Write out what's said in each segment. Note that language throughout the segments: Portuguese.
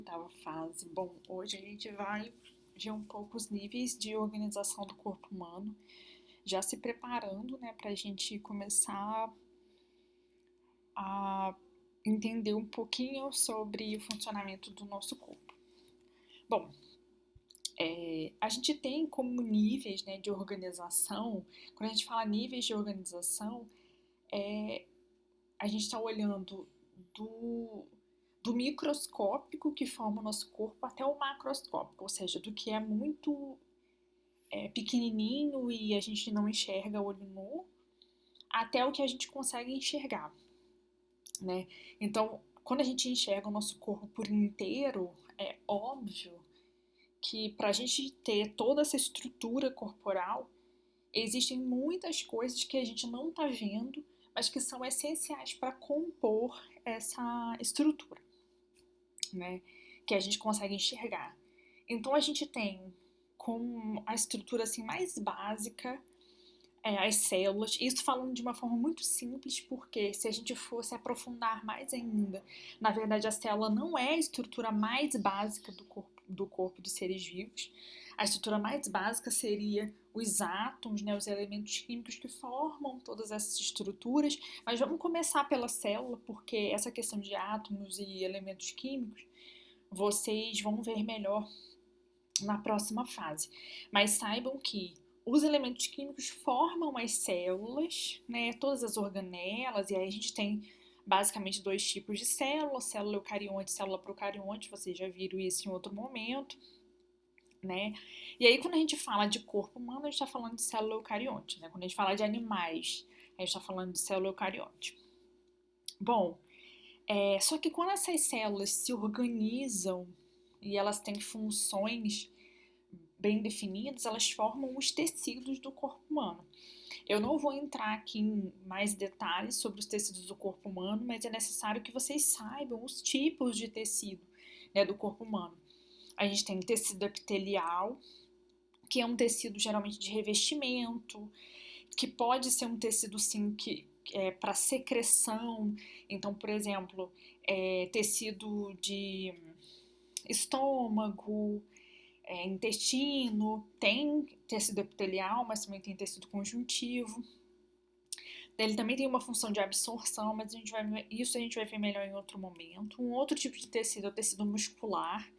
Oitava fase. Bom, hoje a gente vai ver um pouco os níveis de organização do corpo humano, já se preparando, né, para a gente começar a entender um pouquinho sobre o funcionamento do nosso corpo. Bom, a gente tem como níveis, né, de organização. Quando a gente fala níveis de organização, a gente está olhando do, do microscópico que forma o nosso corpo até o macroscópico, ou seja, do que é muito pequenininho e a gente não enxerga a olho nu, até o que a gente consegue enxergar, né? Então, quando a gente enxerga o nosso corpo por inteiro, é óbvio que para a gente ter toda essa estrutura corporal, existem muitas coisas que a gente não está vendo, mas que são essenciais para compor essa estrutura, né? Que a gente consegue enxergar. Então a gente tem com a estrutura assim mais básica as células, isso falando de uma forma muito simples, porque se a gente fosse aprofundar mais ainda, na verdade a célula não é a estrutura mais básica do corpo dos seres vivos. A estrutura mais básica seria os átomos, né, os elementos químicos que formam todas essas estruturas, mas vamos começar pela célula, porque essa questão de átomos e elementos químicos vocês vão ver melhor na próxima fase. Mas saibam que os elementos químicos formam as células, né, todas as organelas, e aí a gente tem basicamente dois tipos de célula eucarionte e célula procarionte, vocês já viram isso em outro momento, né? E aí quando a gente fala de corpo humano, a gente está falando de célula eucarionte, né? Quando a gente fala de animais, a gente está falando de célula eucarionte. Bom, só que quando essas células se organizam e elas têm funções bem definidas, elas formam os tecidos do corpo humano. Eu não vou entrar aqui em mais detalhes sobre os tecidos do corpo humano, mas é necessário que vocês saibam os tipos de tecido, né, do corpo humano. A gente tem tecido epitelial, que é um tecido geralmente de revestimento, que pode ser um tecido sim que é para secreção. Então, por exemplo, tecido de estômago, intestino, tem tecido epitelial, mas também tem tecido conjuntivo. Ele também tem uma função de absorção, mas isso a gente vai ver melhor em outro momento. Um outro tipo de tecido é o tecido muscular,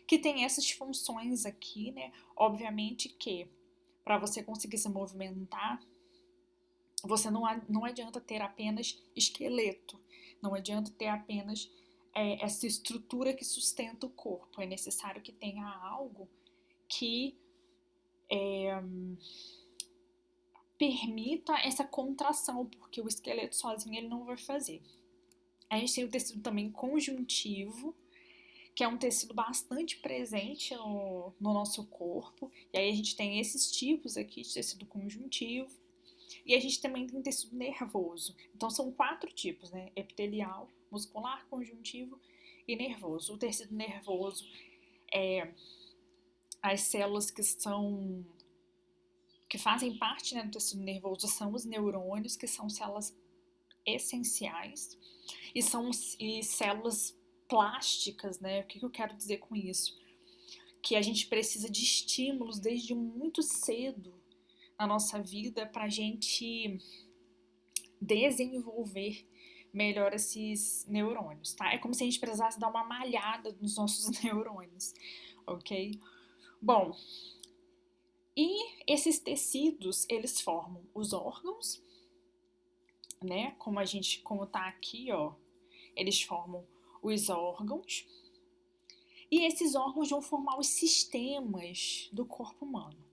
que tem essas funções aqui, né? Obviamente que para você conseguir se movimentar, você não adianta ter apenas esqueleto, não adianta ter apenas essa estrutura que sustenta o corpo. É necessário que tenha algo que permita essa contração, porque o esqueleto sozinho ele não vai fazer. A gente tem o tecido também conjuntivo, que é um tecido bastante presente no nosso corpo. E aí a gente tem esses tipos aqui de tecido conjuntivo. E a gente também tem tecido nervoso. Então são 4 tipos, né? Epitelial, muscular, conjuntivo e nervoso. O tecido nervoso é as células que fazem parte, né, do tecido nervoso são os neurônios, que são células essenciais, e células plásticas, né? O que eu quero dizer com isso? Que a gente precisa de estímulos desde muito cedo na nossa vida para a gente desenvolver melhor esses neurônios, tá? É como se a gente precisasse dar uma malhada nos nossos neurônios, ok? Bom, e esses tecidos, eles formam os órgãos, né? Como tá aqui, ó, eles formam os órgãos. E esses órgãos vão formar os sistemas do corpo humano.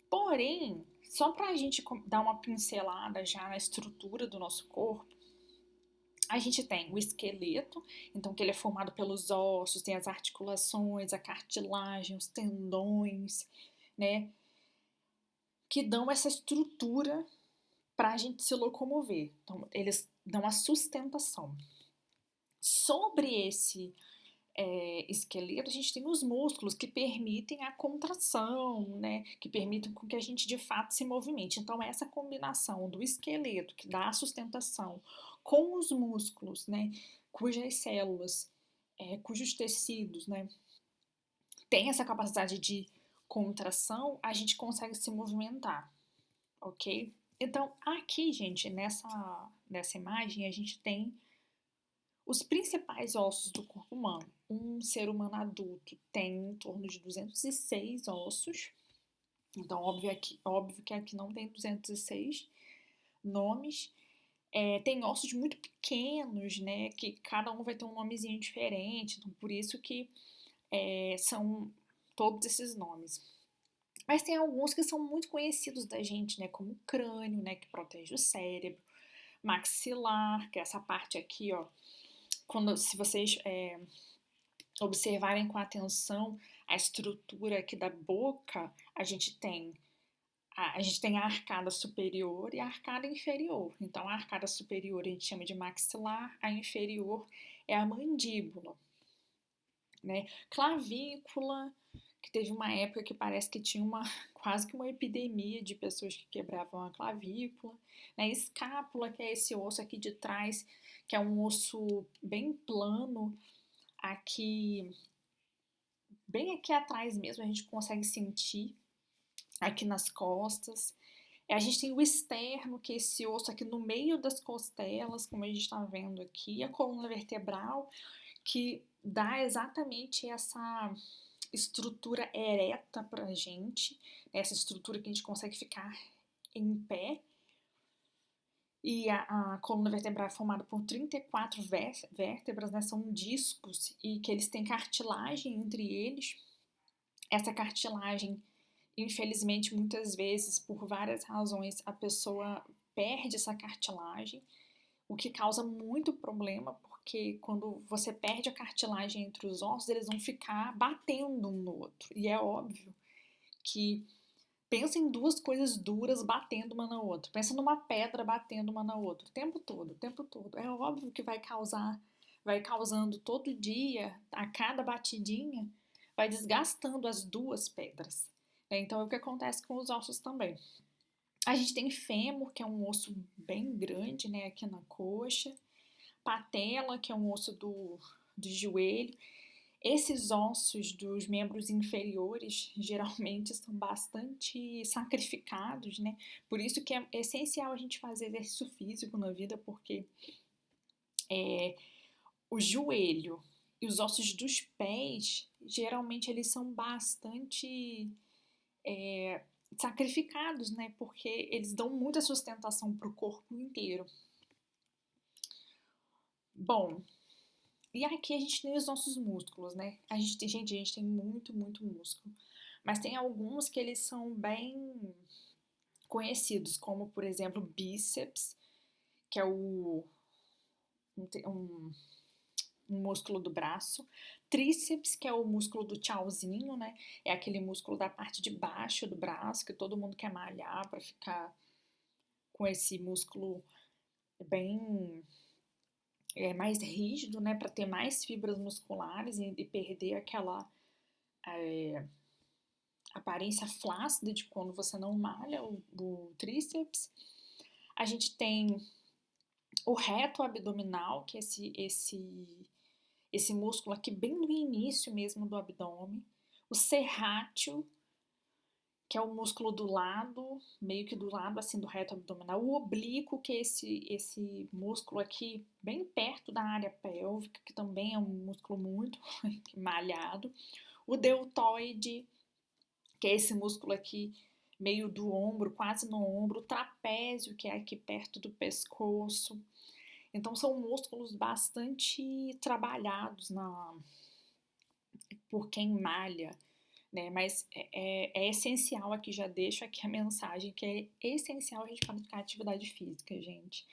Porém, só para a gente dar uma pincelada já na estrutura do nosso corpo, a gente tem o esqueleto, então que ele é formado pelos ossos, tem as articulações, a cartilagem, os tendões, né? Que dão essa estrutura para a gente se locomover. Então, eles dão a sustentação. Sobre esse esqueleto, a gente tem os músculos que permitem a contração, né? Que permitem com que a gente de fato se movimente. Então, essa combinação do esqueleto, que dá a sustentação, com os músculos, né? Cujas células cujos tecidos, né, têm essa capacidade de contração, a gente consegue se movimentar, ok? Então, aqui, gente, nessa imagem, a gente tem os principais ossos do corpo humano. Um ser humano adulto tem em torno de 206 ossos. Então, óbvio que aqui não tem 206 nomes. Tem ossos muito pequenos, né? Que cada um vai ter um nomezinho diferente. Então, por isso que são todos esses nomes. Mas tem alguns que são muito conhecidos da gente, né? Como o crânio, né? Que protege o cérebro. Maxilar, que é essa parte aqui, ó. Se vocês observarem com atenção a estrutura aqui da boca, a gente tem a arcada superior e a arcada inferior. Então, a arcada superior a gente chama de maxilar, a inferior é a mandíbula, né? Clavícula, que teve uma época que parece que tinha quase que uma epidemia de pessoas que quebravam a clavícula, né? Escápula, que é esse osso aqui de trás, que é um osso bem plano, aqui, bem aqui atrás mesmo, a gente consegue sentir aqui nas costas. A gente tem o externo, que é esse osso aqui no meio das costelas, como a gente está vendo aqui, a coluna vertebral, que dá exatamente essa estrutura ereta pra gente, essa estrutura que a gente consegue ficar em pé. E a coluna vertebral é formada por 34 vértebras, né? São discos e que eles têm cartilagem entre eles. Essa cartilagem, infelizmente, muitas vezes, por várias razões, a pessoa perde essa cartilagem, o que causa muito problema, porque quando você perde a cartilagem entre os ossos, eles vão ficar batendo um no outro. E é óbvio que pensa em duas coisas duras batendo uma na outra. Pensa numa pedra batendo uma na outra, o tempo todo, o tempo todo. É óbvio que vai causando todo dia, a cada batidinha, vai desgastando as duas pedras. Então é o que acontece com os ossos também. A gente tem fêmur, que é um osso bem grande, né, aqui na coxa. Patela, que é um osso do joelho. Esses ossos dos membros inferiores geralmente são bastante sacrificados, né? Por isso que é essencial a gente fazer exercício físico na vida, porque o joelho e os ossos dos pés, geralmente eles são bastante sacrificados, né? Porque eles dão muita sustentação para o corpo inteiro. Bom, e aqui a gente tem os nossos músculos, né? A gente tem muito, muito músculo. Mas tem alguns que eles são bem conhecidos, como por exemplo bíceps, que é um, um músculo do braço. Tríceps, que é o músculo do tchauzinho, né? É aquele músculo da parte de baixo do braço que todo mundo quer malhar para ficar com esse músculo bem mais rígido, né? Para ter mais fibras musculares e perder aquela aparência flácida de quando você não malha o tríceps. A gente tem o reto abdominal, que é esse músculo aqui bem no início mesmo do abdômen. O serrátil, que é o músculo do lado, meio que do lado assim do reto abdominal. O oblíquo, que é esse músculo aqui bem perto da área pélvica, que também é um músculo muito malhado. O deltoide, que é esse músculo aqui meio do ombro, quase no ombro. O trapézio, que é aqui perto do pescoço. Então são músculos bastante trabalhados por quem malha, né? Mas é essencial aqui, já deixo aqui a mensagem que é essencial a gente praticar atividade física, gente.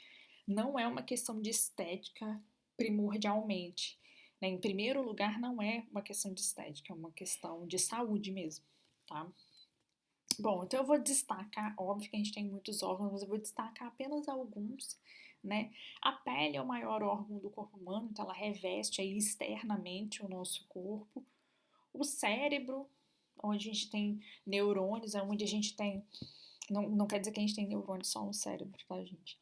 Não é uma questão de estética primordialmente, né? Em primeiro lugar, não é uma questão de estética, é uma questão de saúde mesmo, tá? Bom, então eu vou destacar, óbvio que a gente tem muitos órgãos, mas eu vou destacar apenas alguns, né? A pele é o maior órgão do corpo humano, então ela reveste aí externamente o nosso corpo. O cérebro, onde a gente tem neurônios, é onde a gente tem. Não quer dizer que a gente tem neurônios só no cérebro, tá, gente?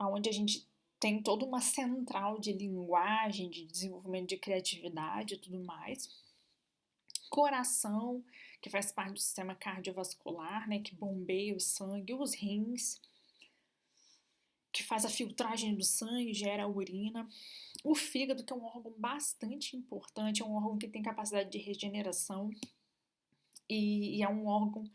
Onde a gente tem toda uma central de linguagem, de desenvolvimento de criatividade e tudo mais. Coração, que faz parte do sistema cardiovascular, né, que bombeia o sangue, os rins, que faz a filtragem do sangue, gera a urina. O fígado, que é um órgão bastante importante, é um órgão que tem capacidade de regeneração e é um órgão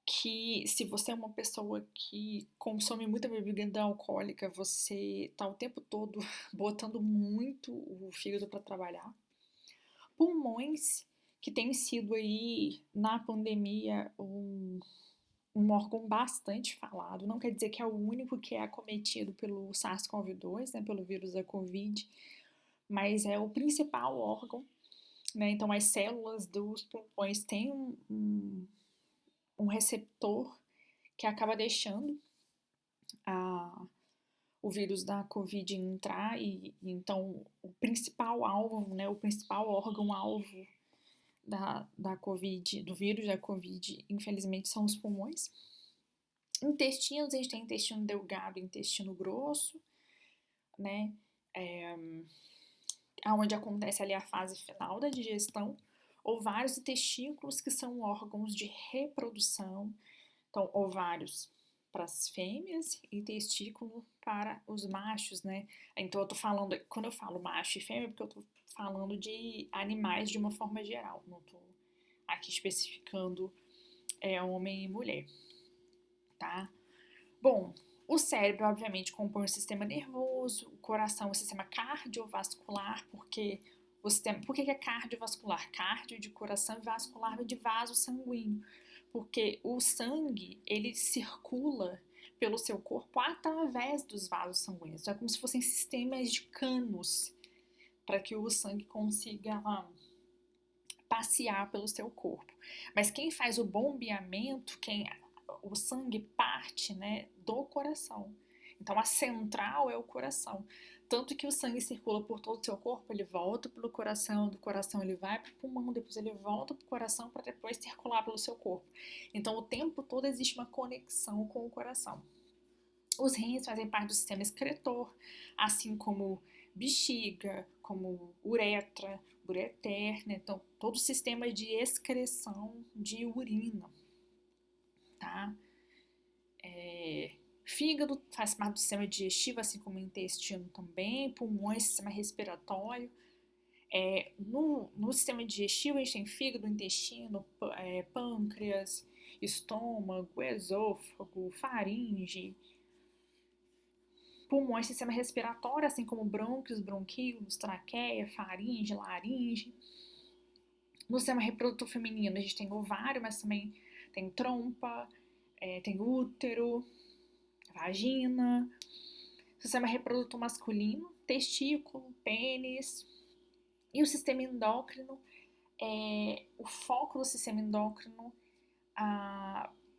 que, se você é uma pessoa que consome muita bebida alcoólica, você tá o tempo todo botando muito o fígado para trabalhar. Pulmões, que tem sido aí na pandemia um órgão bastante falado, não quer dizer que é o único que é acometido pelo SARS-CoV-2, né, pelo vírus da Covid, mas é o principal órgão, né? Então as células dos pulmões têm um receptor que acaba deixando o vírus da Covid entrar e então o principal alvo, né, o principal órgão-alvo da Covid, do vírus da Covid, infelizmente, são os pulmões. Intestinos, a gente tem intestino delgado e intestino grosso, né, onde acontece ali a fase final da digestão, ovários e testículos, que são órgãos de reprodução, então ovários para as fêmeas e testículo para os machos, né? Então eu tô falando, quando eu falo macho e fêmea, porque eu tô falando de animais de uma forma geral, não tô aqui especificando homem e mulher, tá? Bom, o cérebro, obviamente, compõe o sistema nervoso, o coração, o sistema cardiovascular, porque por que é cardiovascular? Cardio de coração e vascular de vaso sanguíneo, porque o sangue, ele circula pelo seu corpo através dos vasos sanguíneos. Então, é como se fossem sistemas de canos para que o sangue consiga passear pelo seu corpo. Mas quem faz o bombeamento, o sangue parte, né, do coração. Então a central é o coração. Tanto que o sangue circula por todo o seu corpo, ele volta pelo coração, do coração ele vai para o pulmão, depois ele volta para o coração para depois circular pelo seu corpo. Então o tempo todo existe uma conexão com o coração. Os rins fazem parte do sistema excretor, assim como bexiga, como uretra, ureter, né? Então todo o sistema de excreção de urina, tá? Fígado faz parte do sistema digestivo, assim como o intestino também, pulmões, sistema respiratório. No sistema digestivo, a gente tem fígado, intestino, pâncreas, estômago, esôfago, faringe. Pulmões, sistema respiratório, assim como brônquios, bronquíolos, traqueia, faringe, laringe. No sistema reprodutor feminino, a gente tem ovário, mas também tem trompa, tem útero, vagina. Sistema reprodutor masculino, testículo, pênis. E o sistema endócrino, o foco do sistema endócrino,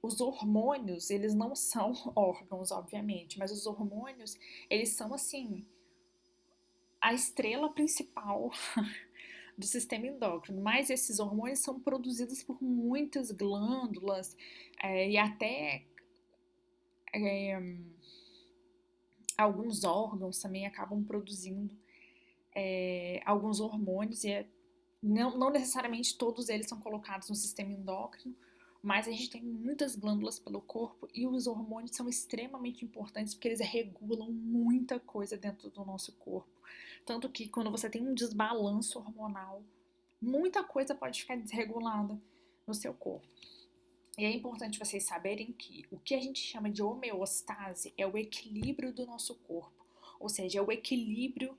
os hormônios, eles não são órgãos, obviamente, mas os hormônios, eles são, assim, a estrela principal do sistema endócrino, mas esses hormônios são produzidos por muitas glândulas e até alguns órgãos também acabam produzindo alguns hormônios e não necessariamente todos eles são colocados no sistema endócrino, mas a gente tem muitas glândulas pelo corpo e os hormônios são extremamente importantes porque eles regulam muita coisa dentro do nosso corpo. Tanto que quando você tem um desbalanço hormonal, muita coisa pode ficar desregulada no seu corpo. E é importante vocês saberem que o que a gente chama de homeostase é o equilíbrio do nosso corpo, ou seja, é o equilíbrio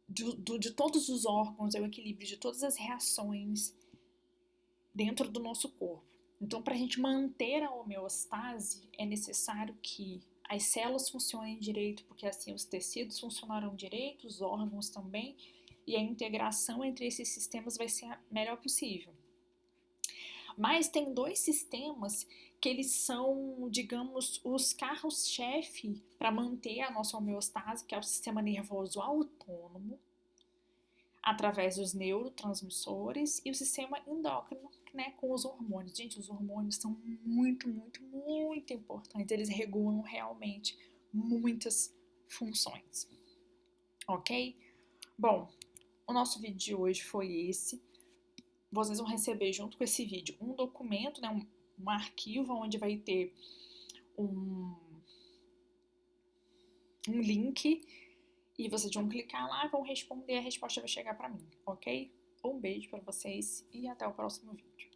de todos os órgãos, é o equilíbrio de todas as reações dentro do nosso corpo. Então, para a gente manter a homeostase, é necessário que as células funcionem direito, porque assim os tecidos funcionarão direito, os órgãos também, e a integração entre esses sistemas vai ser a melhor possível. Mas tem dois sistemas que eles são, digamos, os carros-chefe para manter a nossa homeostase, que é o sistema nervoso autônomo, através dos neurotransmissores, e o sistema endócrino, né, com os hormônios. Gente, os hormônios são muito, muito, muito importantes. Eles regulam realmente muitas funções, ok? Bom, o nosso vídeo de hoje foi esse. Vocês vão receber junto com esse vídeo um documento, né, um arquivo onde vai ter um link e vocês vão clicar lá, vão responder, a resposta vai chegar para mim, ok? Um beijo para vocês e até o próximo vídeo.